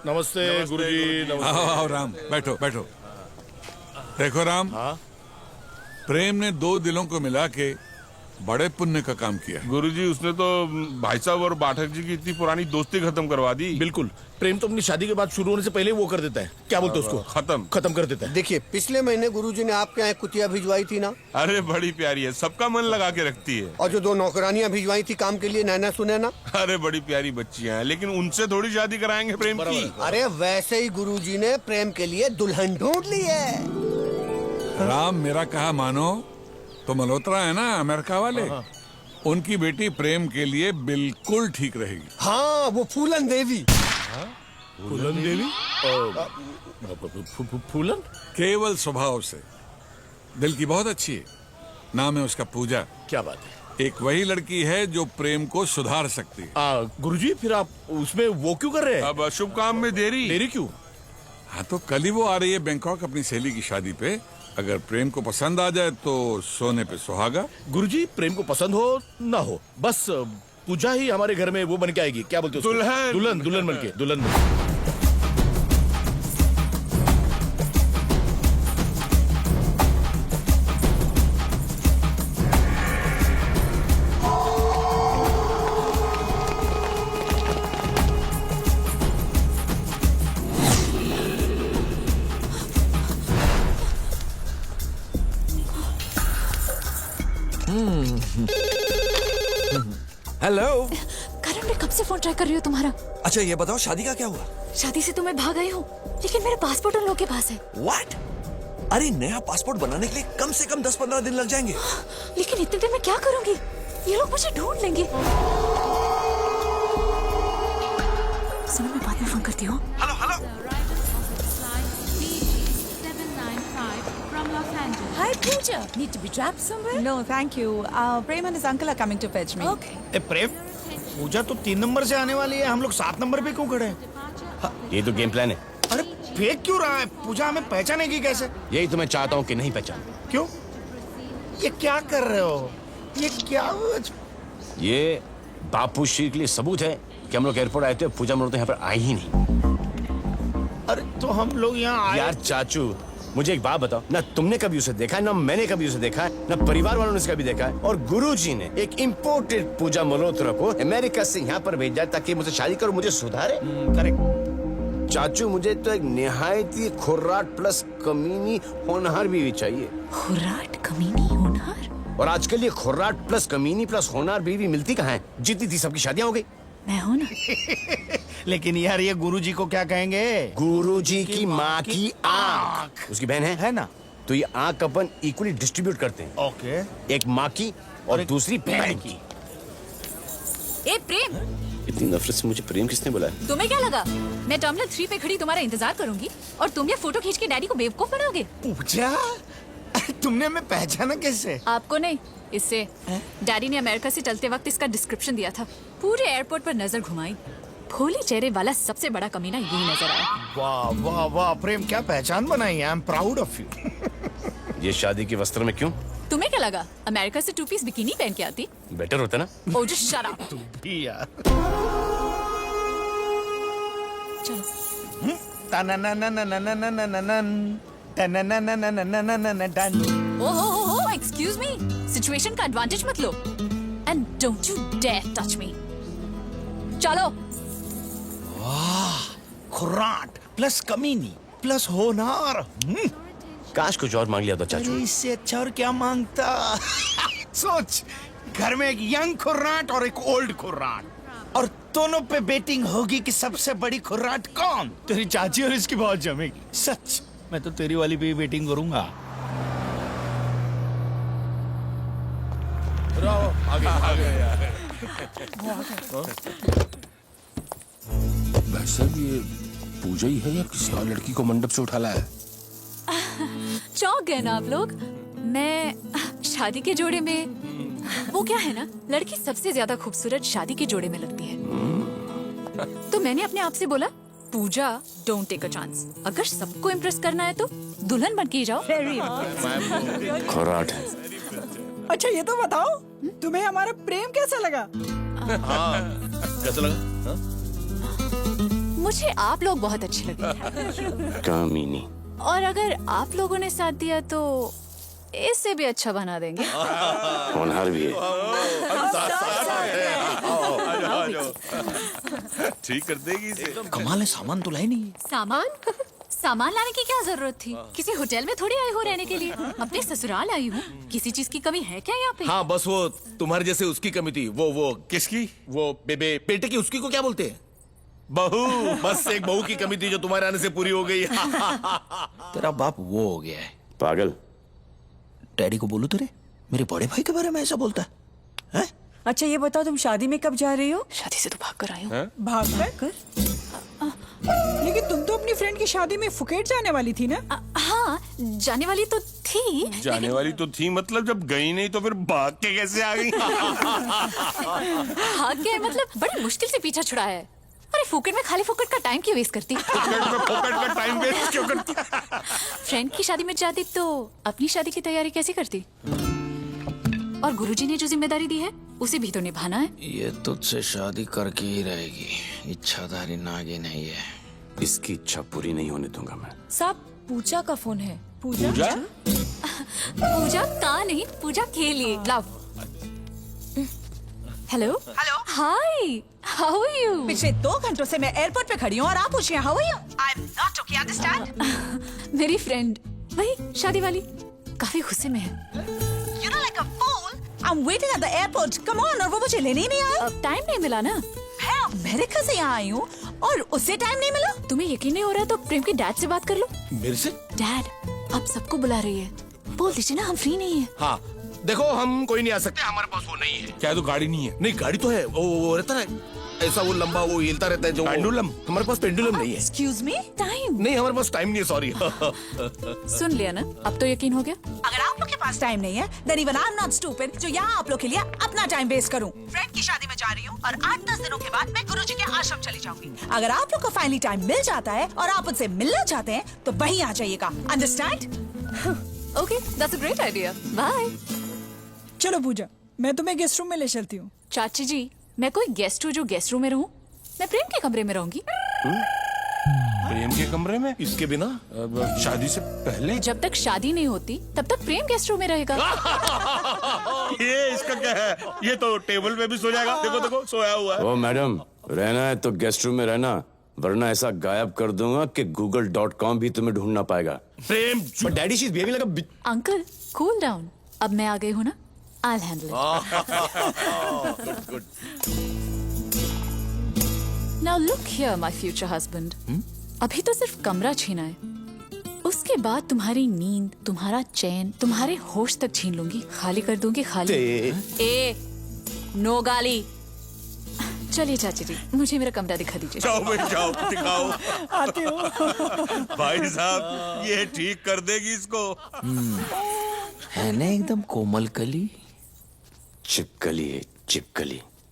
नमस्ते गुरुजी। नमस्ते। आओ राम, बैठो बैठो। देखो राम, हाँ प्रेम ने दो दिलों को मिला के बड़े पुण्य का काम किया। गुरुजी उसने तो भाई साहब और पाठक जी की इतनी पुरानी दोस्ती खत्म करवा दी। बिल्कुल, प्रेम तो अपनी शादी के बाद शुरू होने से पहले वो कर देता है, क्या बोलते हैं उसको, खत्म कर देता है। देखिए, पिछले महीने गुरुजी ने आपके यहाँ कुतिया भिजवाई थी ना। अरे बड़ी प्यारी है, सबका मन लगा के रखती है। और जो 2 नौकरानियां भिजवाई थी काम के लिए, नैना सुनैना। अरे बड़ी प्यारी बच्चियां हैं, लेकिन उनसे थोड़ी शादी कराएंगे प्रेम की। अरे वैसे ही गुरुजी ने प्रेम के लिए दुल्हन ढूंढ ली है। राम मेरा कहा मानो तो मल्होत्रा है ना, अमेरिका वाले, उनकी बेटी प्रेम के लिए बिल्कुल ठीक रहेगी। हाँ, वो फूलन देवी। फूलन देवी? फूलन? केवल स्वभाव से दिल की बहुत अच्छी है। नाम है उसका पूजा। क्या बात है। एक वही लड़की है जो प्रेम को सुधार सकती है। गुरुजी फिर आप उसमें वो क्यों कर रहे हैं? अब शुभ काम में देरी क्यों? हाँ तो कल ही वो आ रही है बैंकॉक अपनी सहेली की शादी पे। अगर प्रेम को पसंद आ जाए तो सोने पे सुहागा। गुरुजी प्रेम को पसंद हो ना हो, बस पूजा ही हमारे घर में वो बन के आएगी, क्या बोलते हो उसको? दुल्हन बन के, दुल्हन बन के। हेलो। करण, मैं कब से फोन ट्राई कर रही हूँ तुम्हारा। अच्छा ये बताओ, शादी का क्या हुआ? शादी से तो मैं भाग आई हूँ, लेकिन मेरा पासपोर्ट उन लोगों के पास है। व्हाट? अरे नया पासपोर्ट बनाने के लिए कम से कम 10-15 दिन लग जाएंगे। लेकिन इतने दिन में क्या करूंगी? ये लोग मुझे ढूंढ लेंगे। सुनो, मैं बाद में फोन करती हूँ। Hello hello. Hi Pooja, need to be dropped somewhere? No, thank you. Prem and his uncle are coming to fetch me. Okay. ए प्रेम, पूजा तो 3 नंबर से आने वाली है, हम लोग 7 नंबर पे क्यों खड़े हैं? ये तो गेम प्लान है। अरे फेंक क्यों रहा है? पूजा हमें पहचानेगी कैसे? यही तो मैं चाहता हूँ कि नहीं पहचान। क्यों? ये क्या कर रहे हो? ये क्या? ये बापू श्री के लिए सबूत है कि हम लोग एयरपोर्ट आए थे, पूजा मल्होत्रा यहाँ पर आई ही नहीं। अरे तो हम लोग यहाँ आए। यार चाचू, मुझे एक बात बताओ, ना तुमने कभी उसे देखा है, ना मैंने कभी उसे देखा है, ना परिवार वालों ने कभी देखा है, और गुरुजी ने एक इम्पोर्टेड पूजा मल्होत्रा को अमेरिका से यहाँ पर भेजा ताकि मुझसे शादी करो, मुझे सुधारे। करेक्ट। चाचू, मुझे तो एक निहायत ही खुर्राट प्लस कमीनी होनहार बीवी चाहिए। खुर्राट, कमीनी, होनहार? और आजकल ये खुर्राट प्लस कमीनी प्लस होनहार बीवी मिलती कहाँ है? जितनी थी सबकी शादियां हो गई। मैं हूँ ना। लेकिन यार ये गुरुजी को क्या कहेंगे? गुरुजी की माँ की आँख। उसकी बहन है ना? तो ये आँख अपन इक्वली डिस्ट्रीब्यूट करते हैं। ओके। एक माँ की और दूसरी बहन की। ए प्रेम, इतनी नफरत से मुझे प्रेम किसने बुलाया? तुम्हें क्या लगा मैं टर्मिनल 3 पे खड़ी तुम्हारा इंतजार करूंगी और तुम ये फोटो खींच के डैडी को बेवकूफ बनाओगे? पूजा, तुमने हमें पहचाना कैसे? आपको नहीं, इससे। डैडी ने अमेरिका से चलते वक्त इसका डिस्क्रिप्शन दिया था। पूरे एयरपोर्ट पर नजर घुमाई, भोली चेहरे वाला सबसे बड़ा कमीना यही नजर आया। वाह वाह वाह प्रेम, क्या पहचान बनाई है। I am proud of you. ये शादी के वस्त्र में क्यों? तुम्हें क्या लगा अमेरिका से 2 पीस बिकिनी पहन के आती? बेटर होता ना। Oh, just shut up. तू भी यार। चलो। ओह, एक्सक्यूज मी, सिचुएशन का एडवांटेज मत लो। And don't you dare touch me. चलो। खुर्राट प्लस कमीनी प्लस होनहार। काश कुछ और मांग लिया होता चाचू। अरे इससे अच्छा और क्या मांगता? सोच, घर में एक यंग खुर्राट और एक ओल्ड खुर्राट, और दोनों पे बेटिंग होगी कि सबसे बड़ी खुर्राट कौन? तेरी चाची और इसकी बहुत जमेगी। सच, मैं तो तेरी वाली पे भी बेटिंग करूंगा। वैसे ये पूजा ही है या किसी और लड़की को मंडप से उठा लाया है? चौंक गए ना आप लोग। मैं शादी के जोड़े में, वो क्या है ना, लड़की सबसे ज्यादा खूबसूरत शादी के जोड़े में लगती है। तो मैंने अपने आप से बोला, पूजा, डोंट टेक अ चांस। अगर सबको इम्प्रेस करना है तो दुल्हन बन के ही जाओ। खुर्राट। अच्छा ये तो बताओ, तुम्हें हमारा प्रेम कैसा लगा? कैसा लगा? मुझे आप लोग बहुत अच्छे लगे कामिनी। और अगर आप लोगों ने साथ दिया तो इससे भी अच्छा बना देंगे। होनहार भी है। ठीक कर देगी इसे। कमाल है, सामान तो लाई नहीं। सामान लाने की क्या जरूरत थी? किसी होटल में थोड़ी आई हो रहने के लिए। अपने ससुराल आई हूँ। किसी चीज की कमी है क्या यहाँ पे? हाँ बस वो तुम्हारे जैसे उसकी कमी थी। वो किसकी? वो बेटे की, उसकी को क्या बोलते हैं? बहू। बस एक बहू की कमी थी जो तुम्हारे आने से पूरी हो गई। तेरा बाप वो हो गया है। पागल। डैडी को बोलू तेरे मेरे बड़े भाई के बारे में ऐसा बोलता है? अच्छा ये बताओ तुम शादी में कब जा रही हो? शादी से तो भाग कर आई हूँ। भागकर? लेकिन तुम तो अपनी फ्रेंड की शादी में फुकेट जाने वाली थी ना? हाँ, जाने वाली तो थी। जाने वाली तो थी, मतलब जब गई नहीं तो फिर भाग के कैसे आ गई? भाग गए मतलब बड़ी मुश्किल से पीछा छुड़ाया है। अरे फुकट में खाली फुकट का टाइम क्यों वेस्ट करती? फोकट का टाइम वेस्ट क्यों करती? फ्रेंड की शादी में जाती तो अपनी शादी की तैयारी कैसे करती? और गुरुजी ने जो जिम्मेदारी दी है उसे भी तो निभाना है। ये तुझसे शादी करके ही रहेगी। इच्छाधारी नागिन है ये। इसकी इच्छा पूरी नहीं होने दूंगा मैं। साहब पूजा का फोन है। पूजा? पूजा का नहीं, पूजा के लिए। Love. Hello hi, how are you? पिछले 2 घंटों से मैं एयरपोर्ट पे खड़ी हूँ और आप पूछ रहे हैं how are you? I am not okay, understand? मेरी फ्रेंड वही शादी वाली काफी गुस्से में है। You know, like a fool. I'm waiting at the airport. Come on, और वो मुझे लेने ही नहीं आया। अब टाइम नहीं मिला ना। मैं अमेरिका से यहाँ आई हूँ और उससे टाइम नहीं मिला। तुम्हें यकीन नहीं हो रहा तो प्रेम के डैड से बात कर लो। मेरे से? डैड अब सबको बुला रही है, बोल दीजिए ना हम फ्री नहीं है। हाँ देखो हम कोई नहीं आ सकते, हमारे पास वो नहीं है। क्या तो गाड़ी नहीं है? नहीं गाड़ी तो है, वो रहता है ऐसा, वो लंबा वो हिलता रहता है जो पेंडुलम। हमारे पास पेंडुलम नहीं है। Excuse me? टाइम नहीं हमारे पास टाइम नहीं है, सॉरी। सुन लिया ना, अब तो यकीन हो गया। अगर आप लोग के पास टाइम नहीं है, then even I'm not stupid जो यहाँ आप लोग के लिए अपना टाइम वेस्ट करूँ। फ्रेंड की शादी में जा रही हूँ और 8-10 दिनों के बाद मैं गुरुजी के आश्रम चली जाऊंगी। अगर आप लोग को फाइनली टाइम मिल जाता है और आप उनसे मिलना चाहते हैं तो वहीं आ जाइएगा। Understand? Okay, that's a great idea. Bye. चलो पूजा, मैं तुम्हें गेस्ट रूम में ले चलती हूँ। चाची जी, मैं कोई गेस्ट हूँ जो गेस्ट रूम में रहूं? मैं प्रेम के कमरे में रहूंगी। प्रेम के कमरे में? इसके बिना शादी से पहले? जब तक शादी नहीं होती तब तक प्रेम गेस्ट रूम में रहेगा। ये इसका क्या है? ये तो टेबल पे भी सो जाएगा। देखो देखो सोया हुआ है। ओ मैडम, रहना है तो गेस्ट रूम में रहना, वरना ऐसा गायब कर दूंगा कि google.com भी तुम्हें ढूंढ ना पाएगा। प्रेम but daddy she is behaving like a uncle cool down, अब मैं आ गई हूँ ना, I'll handle it. good. Now look here, my future husband. अभी तो सिर्फ कमरा छीना है, उसके बाद तुम्हारी नींद, तुम्हारा चैन, तुम्हारे होश तक छीन लूंगी, खाली कर दूंगी, खाली। ए, नो गाली। चलिए चाची जी, मुझे मेरा कमरा दिखा दीजिए। जाओ भाई जाओ, दिखाओ। आती हूँ। भाई साहब ये ठीक कर देगी इसको। है ना एकदम कोमल कली। चिपकली है चिपकली।